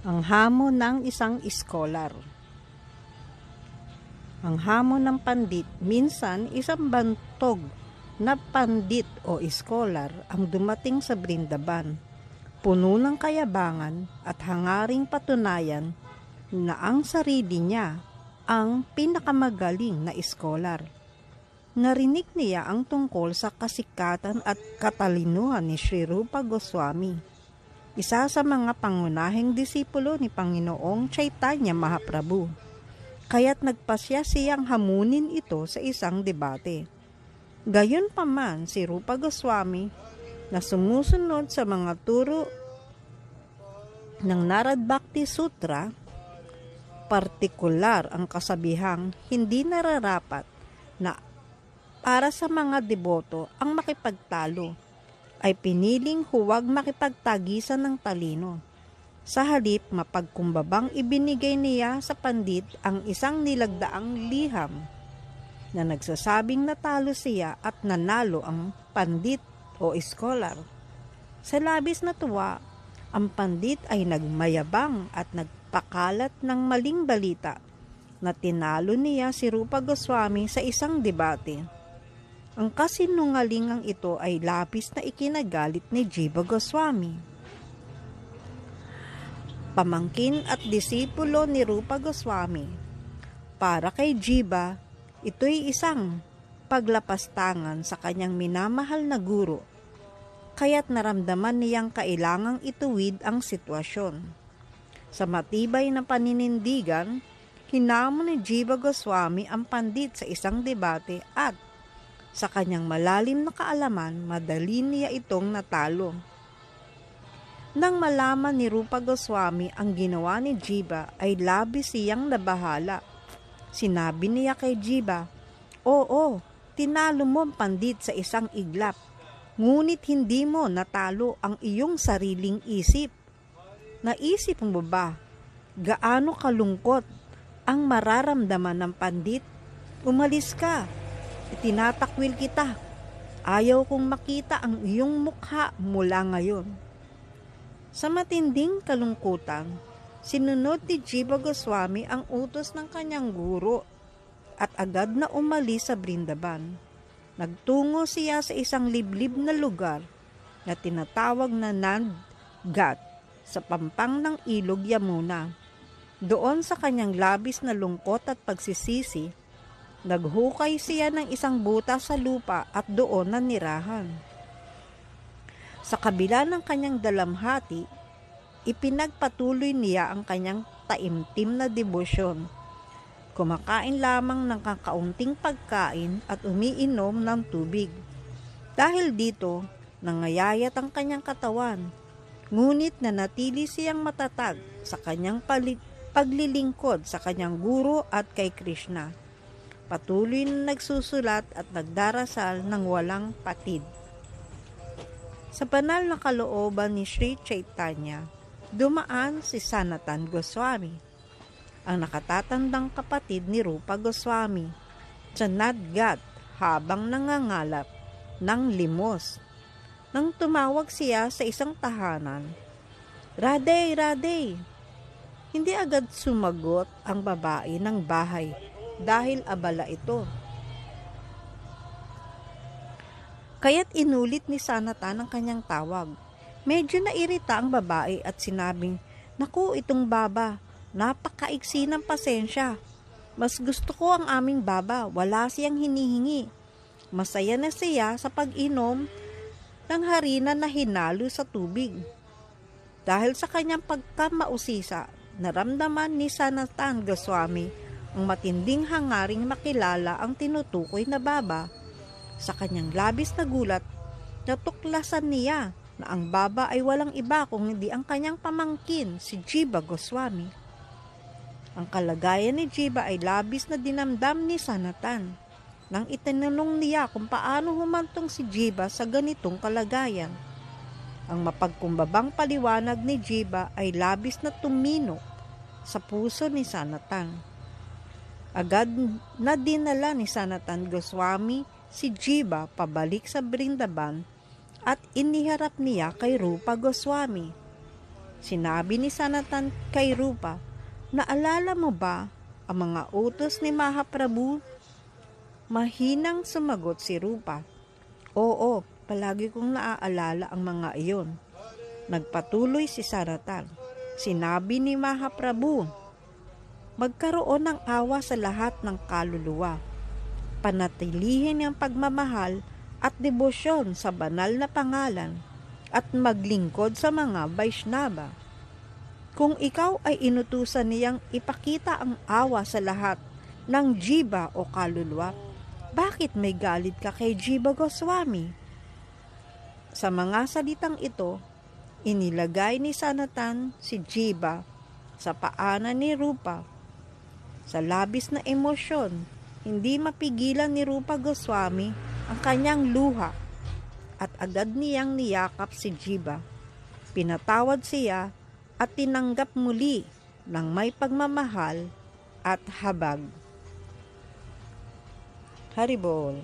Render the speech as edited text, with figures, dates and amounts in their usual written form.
Ang hamon ng isang iskolar. Ang hamon ng pandit, minsan isang bantog na pandit o iskolar ang dumating sa Brindaban, puno ng kayabangan at hangaring patunayan na ang sarili niya ang pinakamagaling na iskolar. Narinig niya ang tungkol sa kasikatan at katalinuhan ni Sri Rupa Goswami, isa sa mga pangunahing disipulo ni Panginoong Chaitanya Mahaprabhu. Kaya't nagpasya siyang hamunin ito sa isang debate. Gayunpaman si Rupa Goswami na sumusunod sa mga turo ng Narad Bhakti Sutra, partikular ang kasabihang hindi nararapat na para sa mga deboto ang makipagtalo, ay piniling huwag makipagtagisan ng talino. Sa halip, mapagkumbabang ibinigay niya sa pandit ang isang nilagdaang liham na nagsasabing natalo siya at nanalo ang pandit o iskolar. Sa labis na tuwa, ang pandit ay nagmayabang at nagpakalat ng maling balita na tinalo niya si Rupa Goswami sa isang debate. Ang kasinungalingang ito ay labis na ikinagalit ni Jiva Goswami. Pamangkin at disipulo ni Rupa Goswami. Para kay Jiva, ito'y isang paglapastangan sa kanyang minamahal na guro, kaya't naramdaman niyang kailangang ituwid ang sitwasyon. Sa matibay na paninindigan, hinamon ni Jiva Goswami ang pandit sa isang debate at sa kanyang malalim na kaalaman, madali niya itong natalo. Nang malaman ni Rupa Goswami ang ginawa ni Jiva, ay labis siyang nabahala. Sinabi niya kay Jiva, "Oo, tinalo mo ang pandit sa isang iglap, ngunit hindi mo natalo ang iyong sariling isip. Naisip mo ba, gaano kalungkot ang mararamdaman ng pandit? Umalis ka. Itinatakwil kita. Ayaw kong makita ang iyong mukha mula ngayon." Sa matinding kalungkutan, sinunod ni Jiva Goswami ang utos ng kanyang guro at agad na umalis sa Brindaban. Nagtungo siya sa isang liblib na lugar na tinatawag na Nandgat sa pampang ng ilog Yamuna. Doon sa kanyang labis na lungkot at pagsisisi, naghukay siya ng isang butas sa lupa at doon nanirahan. Sa kabila ng kanyang dalamhati, ipinagpatuloy niya ang kanyang taimtim na debosyon. Kumakain lamang ng kakaunting pagkain at umiinom ng tubig. Dahil dito, nangayayat ang kanyang katawan, ngunit nanatili siyang matatag sa kanyang paglilingkod sa kanyang guro at kay Krishna. Patuloy na nagsusulat at nagdarasal ng walang patid. Sa banal na kalooban ni Sri Chaitanya, dumaan si Sanatan Goswami, ang nakatatandang kapatid ni Rupa Goswami, sa Nandgat habang nangangalap ng limos. Nang tumawag siya sa isang tahanan, "Radhe, Radhe!" Hindi agad sumagot ang babae ng bahay dahil abala ito. Kaya't inulit ni Sanatan ang kanyang tawag. Medyo nairita ang babae at sinabing, "Naku, itong baba, napakaiksi ng pasensya. Mas gusto ko ang aming baba, wala siyang hinihingi. Masaya na siya sa pag-inom ng harina na hinalo sa tubig." Dahil sa kanyang pagkamausisa, naramdaman ni Sanatan Goswami ang matinding hangaring makilala ang tinutukoy na baba. Sa kanyang labis na gulat, natuklasan niya na ang baba ay walang iba kung hindi ang kanyang pamangkin, si Jiva Goswami. Ang kalagayan ni Jiva ay labis na dinamdam ni Sanatan nang itinanong niya kung paano humantong si Jiva sa ganitong kalagayan. Ang mapagkumbabang paliwanag ni Jiva ay labis na tumino sa puso ni Sanatan. Agad na dinala ni Sanatan Goswami si Jiva pabalik sa Brindaban at iniharap niya kay Rupa Goswami. Sinabi ni Sanatan kay Rupa, "Naalala mo ba ang mga utos ni Mahaprabhu?" Mahinang sumagot si Rupa, "Oo, palagi kong naaalala ang mga iyon." Nagpatuloy si Sanatan. Sinabi ni Mahaprabhu, "Magkaroon ng awa sa lahat ng kaluluwa. Panatilihin ang pagmamahal at debosyon sa banal na pangalan at maglingkod sa mga Vaishnava. Kung ikaw ay inutusan niyang ipakita ang awa sa lahat ng jiba o kaluluwa, bakit may galit ka kay Jiva Goswami?" Sa mga salitang ito, inilagay ni Sanatan si Jiva sa paanan ni Rupa. Sa labis na emosyon, hindi mapigilan ni Rupa Goswami ang kanyang luha at agad niyang niyakap si Jiva. Pinatawad siya at tinanggap muli ng may pagmamahal at habag. Haribol.